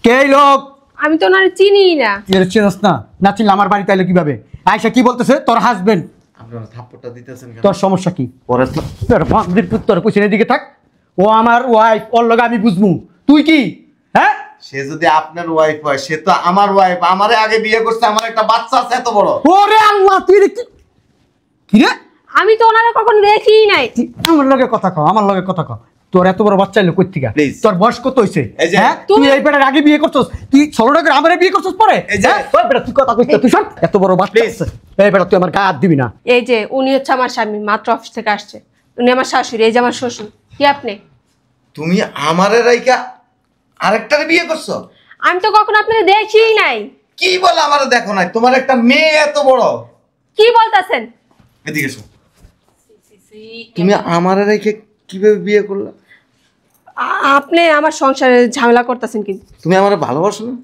কে লোক? আমি তো ওনারে চিনিই না। এর চিনস না? না চিনলে আমার বাড়িতে এলো কিভাবে? আয়সা কি বলতেছে? তোর হাজবেন্ড। আপনারা থাপ্পড়টা দিতেছেন কেন? তোর সমস্যা কি? পরে তোর বান্দির পুত্র কুছিনের দিকে থাক। ও আমার ওয়াইফ, ওর লগে আমি বুঝবো। তুই কি? হ্যাঁ, সে যদি আপনার ওয়াইফ হয়, সে তো আমার ওয়াইফ। আমারে আগে বিয়ে করছে, আমার একটা বাচ্চা আছে এত বড়। ওরে আল্লাহ, তুই কি রে? আমি তো ওনারে কখনো দেখিই নাই। আমার লগে কথা কও, আমার লগে কথা কও। তোর এত বড় বাচ্চা এলো কই থেকে? তোর বয়স কত হইছে? হ্যাঁ, তুই এই বেটার আগে বিয়ে করছস? তুই 16 টাকা আমারে বিয়ে করছস পরে? এই যে ওই বেটা তুই কথা কইছ, তুই শোন। এত বড় বাচ্চা আছে। এই বেটা তুই আমার গায়ে হাত দিবি না। এই যে উনি হচ্ছে আমার স্বামী, মাত্র অফিস থেকে আসছে। উনি আমার শাশুড়ি, এই যে আমার শ্বশুর। কি আপনি? তুমি আমারে রাইকা আরেকটারে বিয়ে করছো? আমি তো কখনো আপনারে দেখিই নাই। কি বলে আমারে দেখো নাই? তোমার একটা মেয়ে এত বড়। কি বলতাছেন? এদিকে এসো। তুমি আমারে রেখে কিভাবে বিয়ে করলে? আপনি আমার সংসারে ঝামেলা করতেছেন কি? তুমি আমারে ভালোবাসো না?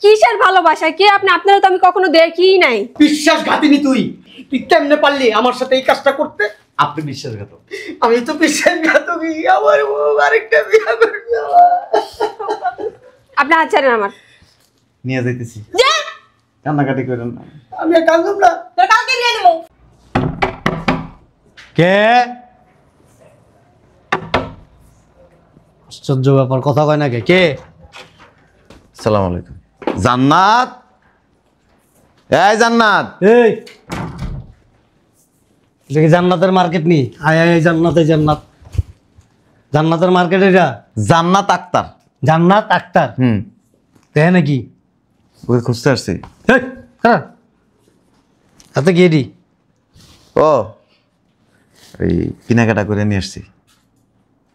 কিসের ভালোবাসা? কি আপনি? আপনারা তো আমি কখনো দেখিই নাই। বিশ্বাসঘাতিনি তুই। তুই কেমনে পারলি আমার সাথে এই কাজটা করতে? আপনি বিশ্বাসঘাতক। আমি তো বিশ্বাসঘাতকই। আমার বউ আরেকটা বিয়ে করবে। আপনি হাত ছাড়েন আমার। নিয়ে যাইতেছি। যে কান্নাকাটি করেন না। আমি আর কাঁদলাম না। তোর কালকে নিয়ে দেবো। কে? আশ্চর্য ব্যাপার, কথা কয় না কে? কে? আসসালামু আলাইকুম। জান্নাত, এই জান্নাত। এই এটা কি জান্নাতের মার্কেট নি? আয় আয় আয়, জান্নাত, এই জান্নাত। জান্নাতের মার্কেট এটা? জান্নাত আক্তার। জান্নাত আক্তার? দেখ নাকি? ওকে খুঁজতে আসছি। এই, হ্যাঁ, এত কি এডি? ও এই কেনাকাটা করে নিয়ে আসছি।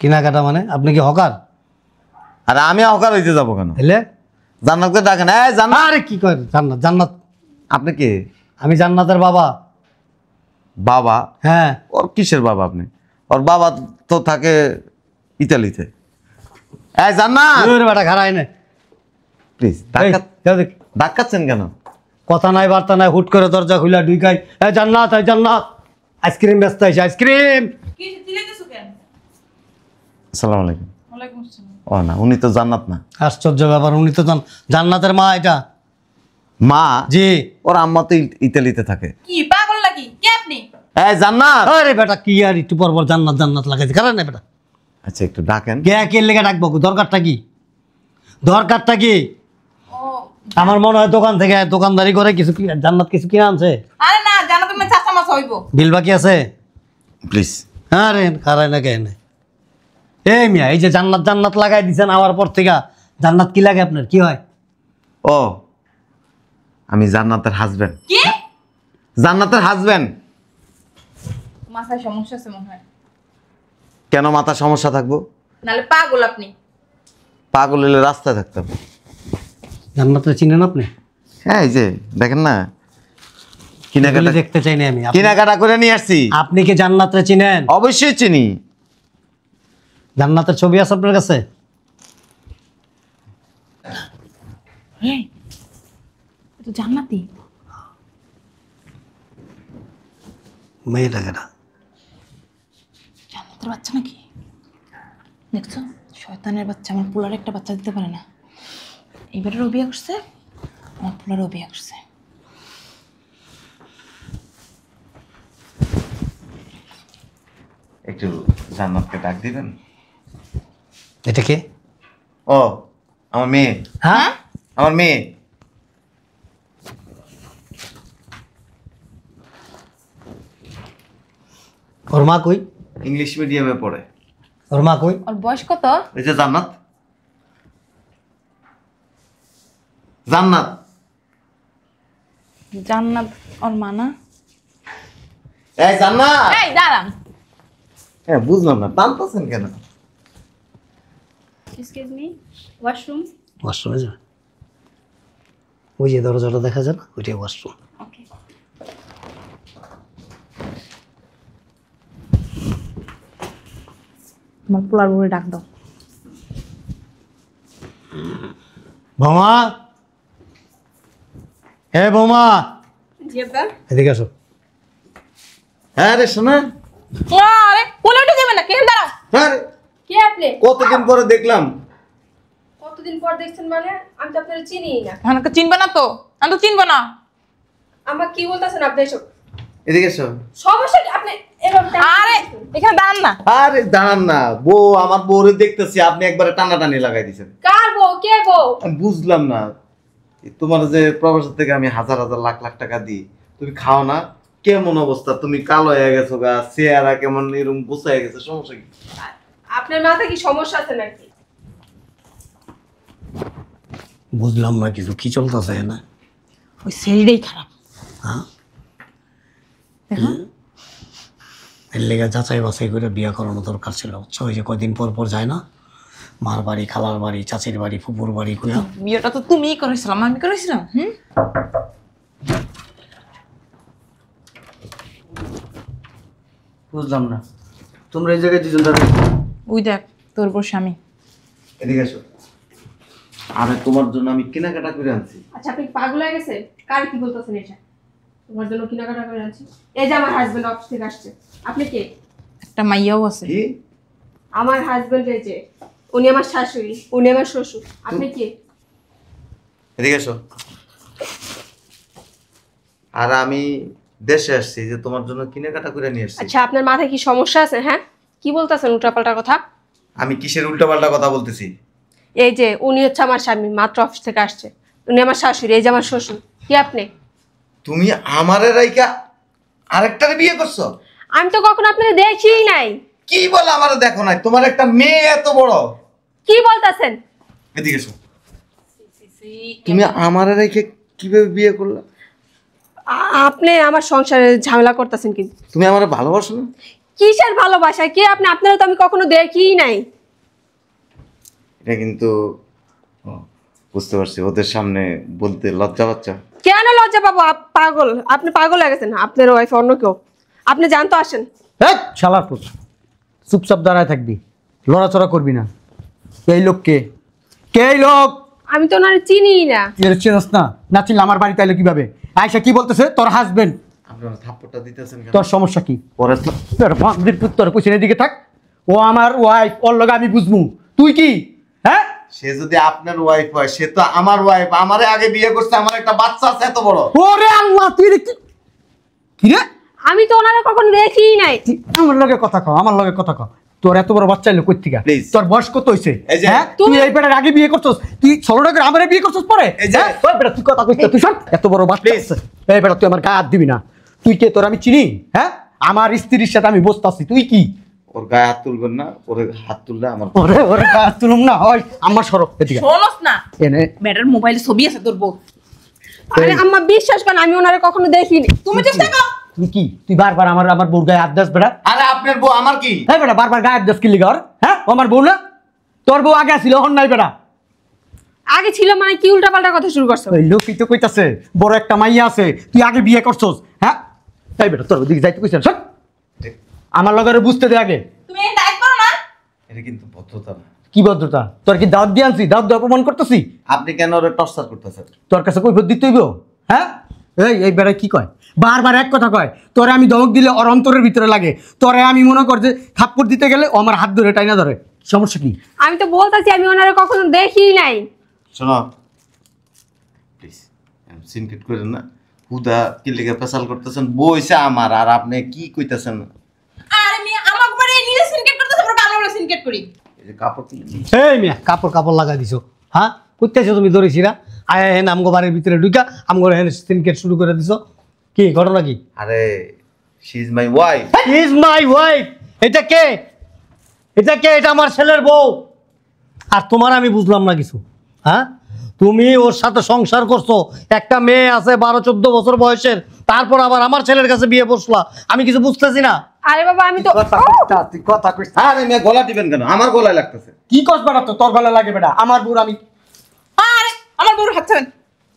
কেনাকাটা মানে? আপনি কি হকার? আর আমি হকার হইতে যাবো কেন? এলে জান্নাতকে ডাকেন। এই জান্নাত। আরে কি কয় জান্নাত? জান্নাত আপনি কে? আমি জান্নাতের বাবা। বাবা? হ্যাঁ। ওর কিসের বাবা আপনি? ওর বাবা তো থাকে ইতালিতে। এই জান্নাত, বেটা খারাই না প্লিজ। ডাকাচ্ছেন কেন? কথা নাই বার্তা নাই, হুট করে দরজা খুলা ঢুকাই। এই জান্নাত, এই জান্নাত, আইসক্রিম ব্যস্ত হয়েছে, আইসক্রিম। আসসালামু আলাইকুম। ও না, উনি তো জান্নাত না। আশ্চর্য ব্যাপার, উনি তো জান্নাতের মা। এটা মা? জি। ওর আম্মা তো ইতালিতে থাকে। কি পাগল নাকি? কে আপনি? এই জান্নাত। আরে বেটা কি আর একটু পর পর জান্নাত জান্নাত লাগাইছে, কারণ না বেটা। আচ্ছা একটু ডাকেন। কে কে লেগে ডাকবো? দরকারটা কি? দরকারটা কি? ও আমার মনে হয় দোকান থেকে দোকানদারি করে কিছু জান্নাত কিছু কিনে আনছে। আরে না, জানো তুমি চাচা মাছ হইবো। বিল বাকি আছে? প্লিজ। আরে খারাই না কেন? এই মিয়া, এই যে জান্নাত জান্নাত লাগাই দিছেন আমার পর থেকে, জান্নাত কি লাগে আপনার? কি হয়? ও আমি জান্নাতের হাজবেন্ড। কি? জান্নাতের হাজবেন্ড। মাথায় সমস্যা আছে মনে হয়। কেন মাথা সমস্যা থাকবো? নালে পাগল আপনি। পাগল হলে রাস্তায় থাকতাম। জান্নাতটা চিনেন আপনি? হ্যাঁ, এই যে দেখেন না, কেনাকাটা দেখতে চাই না আমি। কেনাকাটা করে নিয়ে আসছি। আপনি কি জান্নাতটা চিনেন? অবশ্যই চিনি। জান্নাতের ছবি আছে আপনার কাছে? এই তো জান্নাতি মেয়েটা কেটা? জান্নাতের বাচ্চা নাকি? দেখছো, শয়তানের বাচ্চা আমার পোলার একটা বাচ্চা দিতে পারে না। এবারেরও বিয়ে করছে, আমার পোলারও বিয়ে করছে। একটু জান্নাতকে ডাক দিবেন। এটা কে? ও আমার মেয়ে। হ্যাঁ, আমার মেয়ে। ওর মা কই? ইংলিশ মিডিয়ামে পড়ে। ওর মা কই? ওর বয়স কত? এই যে জান্নাত। জান্নাত। জান্নাত ওর মা না? এই জান্নাত। এই দাঁড়ান। হ্যাঁ, বুঝলাম না, টানতেছেন কেন? Excuse me, washroom. ওয়াশরুমে যাবে? ওই যে দরজাটা দেখা যায় না, ওইটাই ওয়াশরুম। ওকে। আমার পোলার বউরে ডাক দাও। বৌমা, এ বৌমা, জি আপা। এদিকে আসো। হ্যাঁ রে শোনা। আরে পোলারটা দেবে না, কেন? দাঁড়াও। হ্যাঁ রে, কে আপনি? কতদিন পরে দেখলাম। কতদিন এতদিন পর দেখছেন মানে আমি তো আপনারা চিনিই না। আমাকে চিনবে না তো, আমি তো চিনবো না। আমার কি বলতেছেন আপনি এসব? এদিকে এসো। সমস্যা কি? আপনি এরকম আরে এখানে দাঁড়ান না। আরে দাঁড়ান না, বউ আমার বউরে দেখতেছি আপনি একবারে টানাটানি লাগাই দিছেন। কার বউ? কে বউ? আমি বুঝলাম না, তোমার যে প্রবাস থেকে আমি হাজার হাজার লাখ লাখ টাকা দিই, তুমি খাও না, কেমন অবস্থা, তুমি কালো হয়ে গেছো গা, চেহারা কেমন এরকম গুছায় গেছে, সমস্যা কি? আপনার মাথায় কি সমস্যা আছে নাকি? বুঝলাম না কিছু, কি চলতেছে না? ওই শরীরেই খারাপ। হ্যাঁ, দেখো এর লেগে যাচাই বাছাই করে বিয়ে করানো দরকার ছিল। বুঝছো, ওই যে কয়দিন পর পর যায় না, মার বাড়ি, খালার বাড়ি, চাচির বাড়ি, ফুপুর বাড়ি করে। বিয়েটা তো তুমিই করেছিলাম, আমি করেছিলাম। বুঝলাম না তোমরা এই জায়গায় দুজন দাঁড়াও। ওই দেখ তোর বউ স্বামী। এদিকে এসো। আরে তোমার জন্য আমি কেনাকাটা করে আনছি। আচ্ছা আপনি কি পাগল হয়ে গেছে? কার কি বলতেছেন এটা? তোমার জন্য কেনাকাটা করে আনছি। এই যে আমার হাজবেন্ড অফিস থেকে আসছে। আপনি কে? একটা মাইয়াও আছে। কি? আমার হাজবেন্ড এই যে, উনি আমার শাশুড়ি, উনি আমার শ্বশুর। আপনি কে? এদিকে এসো। আর আমি দেশে আসছি যে তোমার জন্য কেনাকাটা করে নিয়ে এসেছি। আচ্ছা আপনার মাথায় কি সমস্যা আছে? হ্যাঁ, কি বলতেছেন উল্টাপাল্টা কথা? আমি কিসের উল্টাপাল্টা কথা বলতেছি? এই যে উনি হচ্ছে আমার স্বামী, মাত্র অফিস থেকে আসছে। উনি আমার শাশুড়ি, এই যে আমার শ্বশুর। কি আপনি? তুমি আমারে রাইকা আরেকটারে বিয়ে করছো? আমি তো কখনো আপনাকে দেখিই নাই। কি বলে আমারে দেখো নাই? তোমার একটা মেয়ে এত বড়। কি বলতেছেন? এদিকে এসো। তুমি আমারে রেখে কিভাবে বিয়ে করলে? আপনি আমার সংসারে ঝামেলা করতেছেন কিন্তু। তুমি আমারে ভালোবাসো না? কিসের ভালোবাসা? কি আপনি? আপনারা তো আমি কখনো দেখিই নাই। এটা কিন্তু বুঝতে পারছি, ওদের সামনে বলতে লজ্জা পাচ্ছ। কেন লজ্জা পাবো? পাগল? আপনি পাগল হয়ে গেছেন? আপনার ওয়াইফ অন্য কেউ? আপনি জানতো আসেন। এই শালার পুত, চুপচাপ দাঁড়ায় থাকবি, লড়াচড়া করবি না। এই লোক কে? কে এই লোক? আমি তো ওনারে চিনিই না। তুই চিনস না? না চিনলে আমার বাড়িতে আইলো কিভাবে? আয়সা কি বলতেছে? তোর হাজবেন্ড। আপনারা থাপ্পড়টা দিতেছেন কেন? তোর সমস্যা কি? পরে তো তোর বান্দির পুত, তোর কুচিনের দিকে থাক। ও আমার ওয়াইফ, ওর লগে আমি বুঝবো। তুই কি? হ্যাঁ, সে যদি আপনার ওয়াইফ হয়, সে তো আমার ওয়াইফ। আমারে আগে বিয়ে করছে, আমার একটা বাচ্চা আছে এত বড়। ওরে আল্লাহ, তুই রে কি রে? আমি তো ওনারে কখনো দেখিই নাই। তুই আমার লগে কথা কও, আমার লগে কথা কও। তোর এত বড় বাচ্চা এলো কই থেকে? Please. তোর বয়স কত হইছে? এই যে- হ্যাঁ, তুই এই বেটার আগে বিয়ে করছস? তুই 16 টাকা আমারে বিয়ে করছস পরে? এই যে- হ্যাঁ, ওই বেটা তুই কথা কইছ, তুই শোন। এত বড় বাচ্চা Please. আছে। এই বেটা তুই আমার গায়ে হাত দিবি না। তুই কে? তোর আমি চিনি? হ্যাঁ, আমার স্ত্রীর সাথে আমি বসতাছি, তুই কি? ওর গায়ে হাত তুলবেন না, ওর হাত তুললে আমার ওরে ওরে গায়ে হাত তুলুম না হয় আমার সরব এদিকে। শোনস না, এনে ব্যাটার মোবাইলে ছবি আছে তোর বউ। আরে আম্মা বিশ্বাস করেন, আমি ওনারে কখনো দেখিনি। তুমি চেষ্টা করো। তুই কি? তুই বারবার আমার বউর গায়ে হাত দাস বেটা? আরে আপনার বউ আমার কি? হ্যাঁ বেটা, বারবার গায়ে হাত দাস কি লিগা? হ্যাঁ, ও আমার বউ না? তোর বউ আগে ছিল, হন নাই বেটা। আগে ছিল মানে কি উল্টাপাল্টা কথা শুরু করছো? ওই লোকই তো কইতাছে বড় একটা মাইয়া আছে, তুই আগে বিয়ে করছস। হ্যাঁ, এই বেটা তোর দিকে যাইতে কইছেন, শোন আমার লগে বুঝতে দে আগে। তুমি এই দায়িত্ব করো না। এটা কিন্তু ভদ্রতা না। কি ভদ্রতা? তোর কি দাওয়াত দিয়ে আনছি? দাওয়াত দিয়ে অপমান করতেছি? আপনি কেন ওরে টর্চার করতেছেন? তোর কাছে কৈফত দিতে হইব? হ্যাঁ, এই বেড়ায় কি কয়? বারবার এক কথা কয়। তোরে আমি ধমক দিলে ওর অন্তরের ভিতরে লাগে। তোরে আমি মনে কর যে থাপ্পড় দিতে গেলে ও আমার হাত ধরে টাইনা ধরে। সমস্যা কি? আমি তো বলতাছি আমি ওনারে কখনো দেখিই নাই। শোনো প্লিজ, সিনকেট করেন না। হুদা কি লিগে পেশাল করতেছেন? বইছে আমার, আর আপনি কি কইতাছেন? আরে মিয়া আমাকে পরে নিজে সিনকেট করতেছ, পরে আমরা সিনকেট করি। এই যে কাপড় তুলে এই মিয়া, কাপড় লাগাই দিছো। হ্যাঁ, কোথায় তুমি ধরেছিরা? আয় হেন আমগো বাড়ির ভিতরে ঢুকা আমগো হেন সিনকেট শুরু করে দিছো। কি ঘটনা কি? আরে she is my wife. Is my wife. এটা কে? এটা কে? এটা আমার ছেলের বউ। আর তোমার আমি বুঝলাম না কিছু। হ্যাঁ, তুমি ওর সাথে সংসার করছো, একটা মেয়ে আছে 12-14 বছর বয়সের, তারপর আবার আমার ছেলের কাছে বিয়ে বসলা। আমি কিছু বুঝতেছি না। আরে বাবা আমি তো তুই কথা কইস। আরে মেয়ে গলা দিবেন কেন? আমার গলায় লাগতেছে। কি কস বেটা? তো তোর গলা লাগে বেটা। আমার বউর আমি আরে আমার বউর হাত ছাড়েন,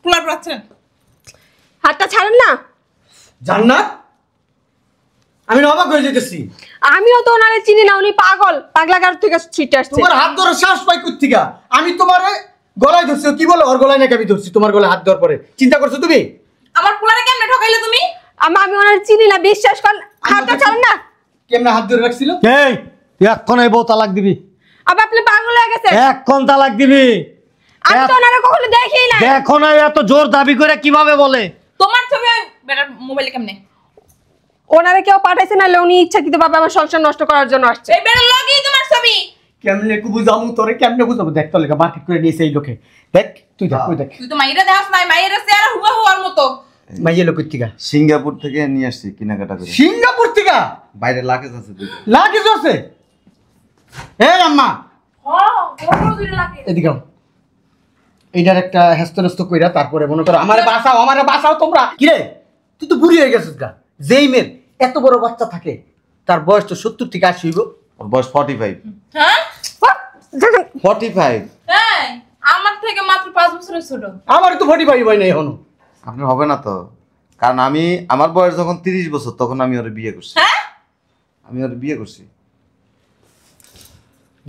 পোলার হাত ছাড়েন। হাতটা ছাড়েন না। জান্নাত, আমি অবাক হয়ে যেতেছি। আমিও তো ওনারে চিনি না, উনি পাগল, পাগলাগার থেকে ছিটে আসছে। তোমার হাত ধরে শ্বাস পাই কুত্তিকা। আমি তোমারে গলায় ধরছি, কি বলো? ওর গলায় নাকি আমি ধরছি? তোমার গলায় হাত ধর পরে চিন্তা করছো তুমি? আমার পোলারে কেমনে ঠকাইলে তুমি? আমি ওনারে চিনি না, বিশ্বাস করেন। হাতটা ছাড়েন না। কেমনে হাত ধরে রাখছিল? এই তুই এক্ষণ এই বউ তালাক দিবি। আবার আপনি পাগল হয়ে গেছেন। এক্ষণ তালাক দিবি। আমি তো ওনারে কখনো দেখিই না। দেখো না এত জোর দাবি করে কিভাবে বলে। তোমার ছবি ওই বেটার মোবাইলে কেমনে? ওনারে কেউ পাঠাইছে না, উনি ইচ্ছাকৃতভাবে আমার সংসার নষ্ট করার জন্য আসছে। এই বেটার লগেই তোমার ছবি। কেমনে বুঝামু তোরে, কেমনে বুঝাবো? দেখ তোর লেগে মার্কেট করে নিয়েছে এই লোকে। দেখ তুই দেখ, তুই দেখ তুই তো মাইরা দেখাস নাই, মাইরা চেহারা হুবহু ওর মতো। মাইয়ে লোকের থেকে। সিঙ্গাপুর থেকে নিয়ে আসছি কেনাকাটা করে। সিঙ্গাপুর থেকে বাইরে লাগেজ আছে দুটো। লাগেজ আছে? এ আম্মা হ্যাঁ, বড় দুইটা লাগে। এদিকে আও। এইটার একটা হেস্তনস্ত কইরা তারপরে মনে করো আমারে বাঁচাও তোমরা। কি রে তুই তো বুড়ি হয়ে গেছিস গা। যেই মেয়ের এত বড় বাচ্চা থাকে তার বয়স তো 70 থেকে 80 হইব। ওর বয়স 45। হ্যাঁ? 45? হ্যাঁ, আমার থেকে মাত্র 5 বছরের ছোট। আমার তো 45 হয় নাই এখনো। আপনার হবে না তো, কারণ আমার বয়স যখন 30 বছর তখন আমি ওর বিয়ে করছি। হ্যাঁ? আমি ওর বিয়ে করছি।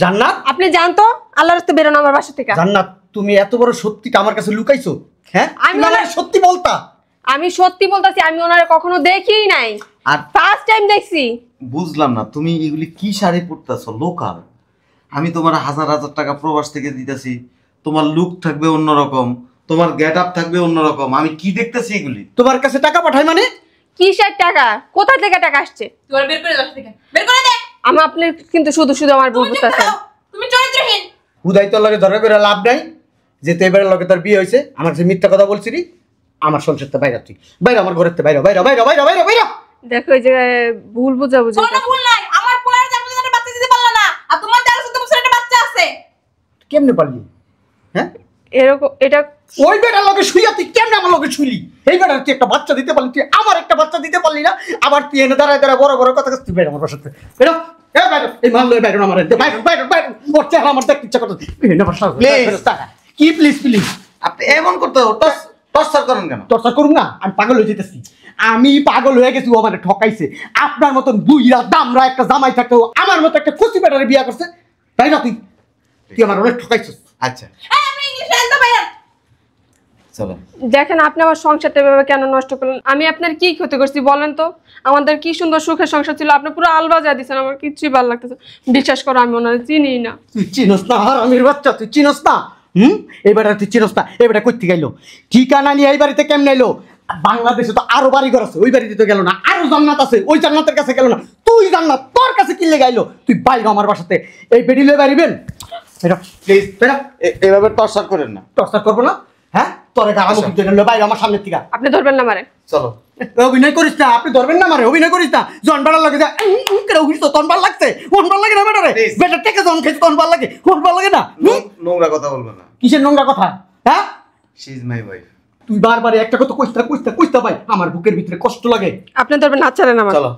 জান্নাত, আপনি জানতো আল্লাহর রাস্তায় বেরোনো আমার বাসা থেকে। জান্নাত তুমি এত বড় সত্যিটা আমার কাছে লুকাইছো? হ্যাঁ আমি তুমি আমারে সত্যি বলতা। আমি সত্যি বলতাছি, আমি ওনারে কখনো দেখিই নাই, আর ফার্স্ট টাইম দেখছি। বুঝলাম না তুমি এগুলি কি শাড়ি পরতেছো লোকাল। আমি তোমার হাজার হাজার টাকা প্রবাস থেকে দিতেছি, তোমার লুক থাকবে অন্যরকম, তোমার গেট আপ থাকবে অন্যরকম। আমি কি দেখতেছি এগুলি? তোমার কাছে টাকা পাঠাই মানে? কিসের টাকা? কোথা থেকে টাকা আসছে? তুই ওর বের করে দশ থেকে। বের করে দে। আমি আপনি কিন্তু শুধু শুধু আমার ভুল তুমি চুপ বুঝতেছেন। করো। তুমি চরিত্রহীন। হুদাই তোর লগে ধরে করে লাভ নাই। যেতে এবারে লগে তোর বিয়ে হয়েছে, আমার কাছে মিথ্যা কথা বলছিলি। আমার সংসারতে বাইরে, তুই বাইরে, আমার ঘরের থেকে বাইরে বাইরে বাইরে বাইরে বাইরে বাইরে। দেখো এই যে ভুল বুঝাবুঝি। কোনো ভুল নাই। আমার পোলার জামাই একটা বাচ্চা দিতে পারলা না। আর তোমার 13 বছরের একটা বাচ্চা আছে। কেমনে পারলি? হ্যাঁ এরকম এটা ওই বেটার লগে শুইয়া তুই কেমনে আমার লগে শুইলি? এই বেটার তুই একটা বাচ্চা দিতে পারলি, তুই আমার একটা বাচ্চা দিতে পারলি না। আবার তুই এনে দাঁড়ায় দাঁড়ায় বড় বড় কথা কাছ, তুই বাইরে আমার বাসাতে বেরো। এ বাইরে, এই মাল লয়ে বাইরে আমার বাইরে বাইরে বাইরে। ওর চেহারা আমার দেখতে ইচ্ছা করতে। Please. কি প্লিজ প্লিজ? আপনি এমন করতে টর্চার করেন কেন? চর্চা করুন না, আমি পাগল হয়ে যেতেছি। আমি পাগল হয়ে গেছি, ও আমার ঠকাইছে। আপনার মতন বুইরা দামরা একটা জামাই থাকতে আমার মতো একটা কুচি বেটারে বিয়ে করছে, তাই না? তুই তুই আমার অনেক ঠকাইছিস। আচ্ছা এই আপনি ইংলিশে আনতে পারেন। চলো। দেখেন আপনি আমার সংসারটা এভাবে কেন নষ্ট করলেন? আমি আপনার কি ক্ষতি করছি বলেন তো? আমাদের কি সুন্দর সুখের সংসার ছিল, আপনি পুরো আলবাজা দিচ্ছেন। আমার কিচ্ছুই ভালো লাগতেছে। বিশ্বাস করো আমি ওনারে চিনি না। তুই চিনস না হারামির বাচ্চা, তুই চিনস না। এবারে তুই চিনস না। এবারে কই থেকে আইলো? ঠিকানা নিয়ে এই বাড়িতে কেমনে এলো? বাংলাদেশে তো আরো বাড়ি ঘর আছে, ওই বাড়িতে তো গেল না। আরো জান্নাত আছে, ওই জান্নাতের কাছে গেল না। তুই জান্নাত তোর কাছে কি লেগে আইলো? তুই বাইরে আমার বাসাতে। এই বেডি লয়ে বাড়িবেন? এটা প্লিজ এভাবে টর্চার করেন না। টর্চার করবো না? হ্যাঁ তোরে গালা মুখ দিয়ে গেল বাইরে আমার সামনের থেকে। আপনি ধরবেন না মারে। চলো। অভিনয় করিস না, আপনি ধরবেন না মারে। অভিনয় করিস না। জন বাড়ার লাগে যায় তন বার লাগছে, ওন বার লাগে না বেটারে। Please. বেটার থেকে জন খেয়েছে তন বার লাগে, ওন বার লাগে না। নোংরা কথা বলবো না। কিসের নোংরা কথা? হ্যাঁ শি ইজ মাই ওয়াইফ। তুই বারবার একটা কথা কইস্তা ভাই, আমার বুকের ভিতরে কষ্ট লাগে। আপনি ধরবেন, হাত ছাড়েন আমার। চলো।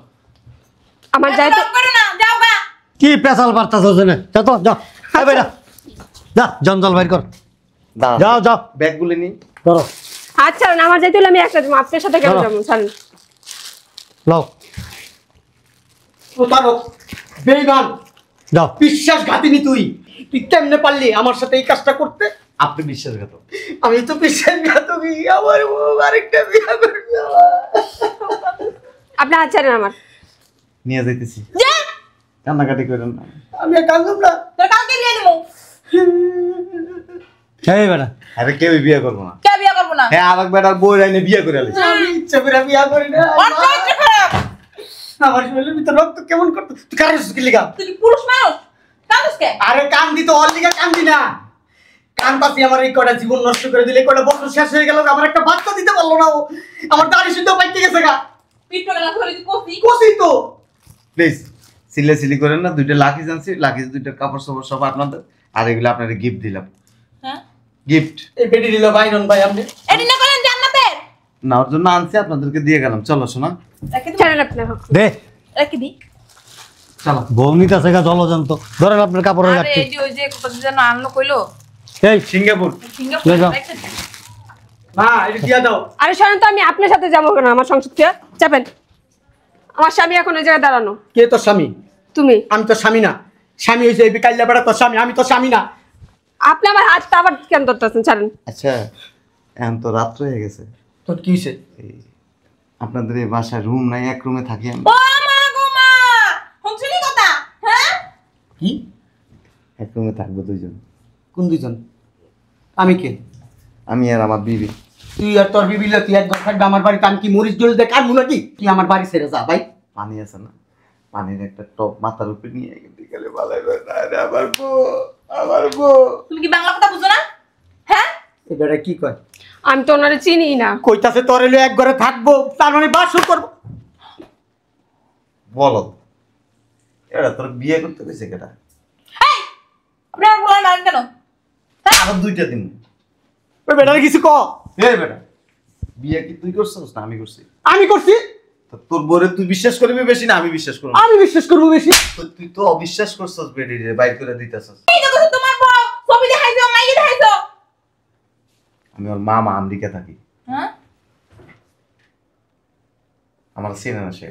আমার যাই তো। এত করো না, যাও গা। কি পেশাল বার্তাছ জেনে? যা তো যা। এই বাইরা যা, জঞ্জাল বাইর কর। দাঁড়ান। যাও যাও ব্যাগগুলি নিন। ধরো হাত ছাড়েন, আমার যাইতে হলে আমি একটা যাবো। আপনার সাথে কেন চলো। যাবো? ছাড়েন। লও প্রতারক, বেঈমান, যাও। বিশ্বাসঘাতিনী তুই। তুই কেমনে পারলি আমার সাথে এই কাজটা করতে? আপনি বিশ্বাসঘাতক। আমি তো বিশ্বাসঘাতকই। আমার বউ আরেকটা বিয়ে করবে। আপনি হাত ছাড়েন আমার। নিয়ে যাইতেছি। যা। কান্নাকাটি করেন না। আমি আর কাঁদলাম না। তোর কালকে বিয়ে দেবো। এই বেটা আরে কেউই বিয়ে করবো না। কে বিয়ে করবো না? হ্যাঁ আরেক বেটার বই রাইনে বিয়ে করে আলিস। আমি ইচ্ছা করে বিয়ে করি না। ওর চরিত্র খারাপ। আমার শরীরের ভিতরে রক্ত কেমন করতো? তুই কারো কি লিগা? তুই কি পুরুষ মানুষ? কাঁদিস কে? আরে কান্দি তো, অল লিগা কান্দি না। কান্দাসি আমার এই কটা জীবন নষ্ট করে দিলে, কটা বছর শেষ হয়ে গেল, আমার একটা বাচ্চা দিতে পারলো না ও। আমার দাড়ি শুদ্ধ পাইতে গেছে গা। পিঠটা গেলা ধরে তুই কষি। কষি তো। প্লিজ সিলি করেন না। দুইটা লাকি জানছি, লাকি দুইটা কাপড় সাপড় সব আপনাদের। আর এগুলো আপনাদের গিফট দিলাম। হ্যাঁ? গিফট এই বেডি দিল বাইরন ভাই আপনি। এডি না করেন জান্নাতের। না ওর জন্য আনছি, আপনাদেরকে দিয়ে গেলাম। চলো শোনা। রেখে দিই। ছাড়েন আপনি। দে রেখে দিই। চলো। বৌনিতা থেকে জলজন্ত ধরেন আপনার কাপড়ের আরে রাখতে। এই যে ওই যে কত যেন আনলো কইলো। এই সিঙ্গাপুর। সিঙ্গাপুর লয়ে যাও। রেখে দিই। মা এটা দিয়া দাও। আরে শোনেন তো, আমি আপনার সাথে যাবো কেন? আমার সংসার থেকে চাপেন। আমার স্বামী এখন ওই জায়গায় দাঁড়ানো। কে তোর স্বামী? তুমি। আমি তো স্বামী না। স্বামী হয়েছে এই বিকাল্লা বেড়া তোর স্বামী, আমি তো স্বামী না। আপনি আমার হাতটা আবার কেন ধরতেছেন? ছাড়েন। আচ্ছা এখন তো রাত্র হয়ে গেছে। তোর কি হয়েছে? এই আপনাদের এই বাসায় রুম নাই, এক রুমে থাকি আমি। ও মা গো মা। শুনছিলি কথা? হ্যাঁ? কি? এক রুমে থাকবো দুইজন। কোন দুইজন? আমি কে? আমি আর আমার বিবি। তুই আর তোর বিবিলে তুই একবার থাকবে আমার বাড়িতে, আমি কি মরিচ জল দিয়ে কাটবো নাকি? তুই আমার বাড়ি ছেড়ে যা ভাই। পানি আছে না, পানির একটা টপ মাথার উপরে নিয়ে গেলে ভালো হবে না রে আমার বউ, আমার বউ। তুমি কি বাংলা কথা বুঝো না? হ্যাঁ, এবারে কি কয়? আমি তো ওনারে চিনি না। কইতাছে তোর এলো এক ঘরে থাকবো, তার মানে বাসও করবো। বলো এটা তোর বিয়ে করতে গেছে কেটা? আপনি আমার পোলার মারেন কেন? আরো 2টা দিন। ওই বেটারে কিছু ক। এই বেটা, বিয়ে কি তুই করছিস না আমি করছি? আমি করছি। তো তোর বউরে তুই বিশ্বাস করবি বেশি না আমি বিশ্বাস করব? আমি বিশ্বাস করবো বেশি। তুই তো অবিশ্বাস করছিস বেডি রে, বাইর করে দিতেছস। এই দেখো তোমার বউ ছবি দেখাইছো, মাইকে দেখাইছো। আমি ওর মামা আমেরিকা থাকি, হ্যাঁ, আমার চেনে না সে।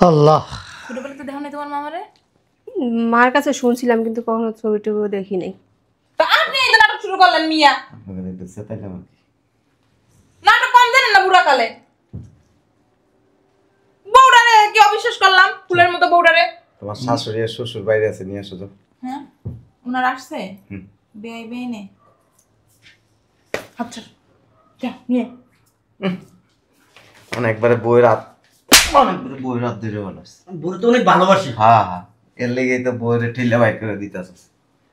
আল্লাহ, ছোটবেলাতে দেখো নাই তোমার মামারে? মার কাছে শুনছিলাম কিন্তু কখনো ছবি টবি দেখি নাই। তো আপনি এই যে নাটক শুরু করলেন মিয়া। আপনাকে দেখতেছে তাই না? নাটক কম জানেন না বুড়া কালে। বউডারে কি অবিশ্বাস করলাম, ফুলের মতো বউডারে। তোমার শাশুড়ি আর শ্বশুর বাইরে আছে, নিয়ে আসো তো। হ্যাঁ, ওনার আসছে হুম। বেআই বেআইনে। আচ্ছা, যা নিয়ে। একবারে বইয়ের হাত, অনেকবারে বইয়ের হাত ধরে বলাস। বুড়ো তো অনেক ভালোবাসি। হ্যাঁ হ্যাঁ, এর লেগেই তো বইয়ের ঠেলে বাইর করে দিতেছস।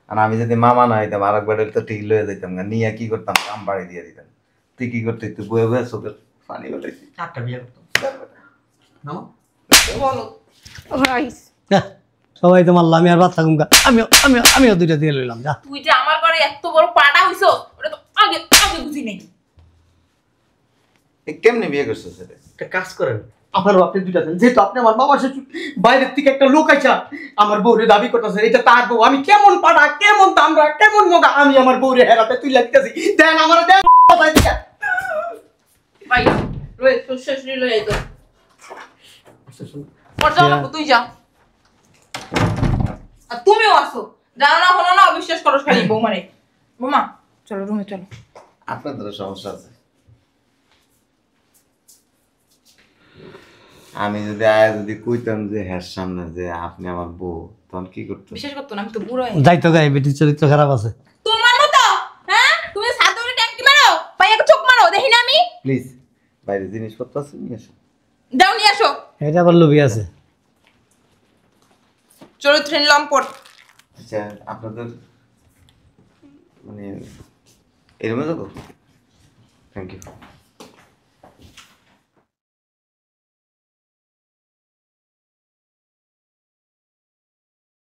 আর আমি যদি মামা না হইতাম আর একবার তো ঠিক লয়ে যেতাম না, নিয়ে কি করতাম, কাম বাড়ি দিয়ে দিতাম। তুই কি করতে, তুই বয়ে বয়ে চোখের পানি বলেছি। চারটা বিয়ে করতাম। নাও। বলো। রাইস হ্যাঁ, সবাই তো মারলাম, আমি আর বাচ্চা গুমকা, আমিও 2টা দিয়ে লইলাম। যা, তুই যে আমার ঘরে এত বড় পাড়া হইছো, ওটা তো আগে আগে বুঝি নাই। কেমনে বিয়ে করছিস রে? একটা কাজ করেন, আমারও আপনি 2টা দেন। যেহেতু আপনি আমার বাবা শ্বশুর, বাইরের থেকে একটা লোক আইসা আমার বউরে দাবি করতেছে এটা তার বউ। আমি কেমন পাড়া, কেমন দামরা, কেমন মগা, আমি আমার বউরে হেরাতে তুই লাগতেছি। দেন আমার দেন। ভাই রয়ে তোর শ্বশুরি লয়ে আইতো। ওর যাও না, তুই যা। আর তুমিও আসো, জানো না হলো না, অবিশ্বাস করো খালি বৌমারে। বৌমা চলো রুমে চলো। আপনাদের সমস্যা আছে। আমি যদি আয়া যদি কইতাম যে হ্যার সামনে যে আপনি আমার বউ, তখন কি করতো? বিশ্বাস করতো না, আমি তো বুড়ো হয়ে যাইতো গায়ে, বেটির চরিত্র খারাপ আছে। তোমার মতো। হ্যাঁ, তুমি সাদরে ট্যাঙ্কি মারো, পাইয়াকে চোখ মারো, দেখি না আমি। প্লিজ, বাইরে জিনিসপত্র আছে নিয়ে আসো। যাও নিয়ে আসো। এটা আবার লোভী আছে। চরিত্রহীন লম্পট। আচ্ছা, আপনাদের মানে এরকম যাবো? Thank you.